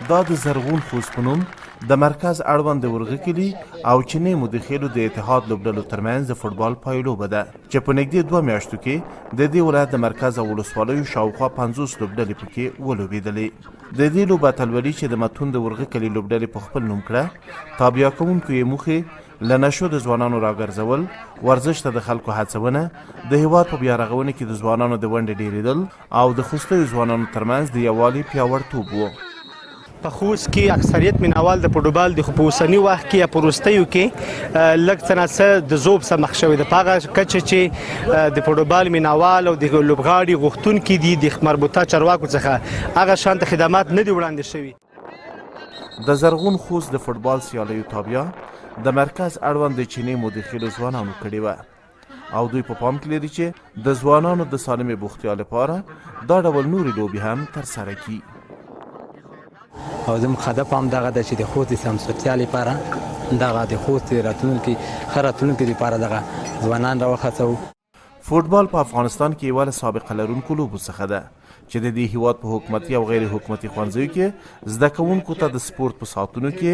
دا د زرغون خوست په نوم د مرکز اړوند د ورغه کلي او چینې مو د خیلو د اتحاد لوبډلو ترمنځ د فوټبال پایلوبه ده چې په نږدې 2 میاشتو کې د دې ولایت د مرکز او ولسوالیو شاوخوا 50 لوبډلې پکې ولوبېدلې. د دې لوبه اتلولي چې د متون د ورغه کلي لوبډلې په خپل نوم کړه، تابیا کوونکو یې موخې له نشو د ځوانانو راګرځول، ورزش ته د خلکو هڅونه، د هیواد په بیارغونه کې د ځوانانو د ونډې ډیریدل او د خوستیو ځوانانو ترمنځ د یووالي پیاوړتوب و. په خوست کې اکثریت مینوال د فوټبال د په اوسني وخت کې یا په وروستیو کې لږ څه ناڅه د ذوب څخه مخ شوی د په هغه کچه چې د فوټبال مینوال او د لوبغاړي غوښتونکي دي د مربوطه چارواکو څخه هغه شانته خدمات نه دي وړاندې شوي. د زرغون خوست د فوټبال سیالیو تابیا د مرکز اړوند د چینې مو د خیلو ځوانانو کړې وه او دوی په پام کې لري چې د ځوانانو د سالمې بوختیا لپاره دا ډول نورې لوبې هم ترسره کړي. او زموږ هدف هم دغه ده چې د خوست د سمسورتیا لپاره دغه د خوست راتلونکي ښه راتلونکي لپاره دغه ځوانان راوهڅوو. فوټبال په افغانستان کې یوه له سابقه لرونکو لوبو څخه ده چې د دې هیواد په حکومتي او غیر حکومتي ښوونځیو کې زده کوونکو ته د سپورت په ساعتونو کې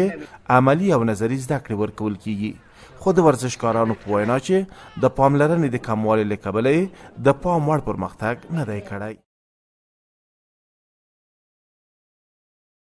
عملي او نظري زده کړې ورکول کیږي، خو د ورزشکارانو په وینا چې د پاملرنې د کموالي له کبله د پام وړ پرمختګ نه دی کړی.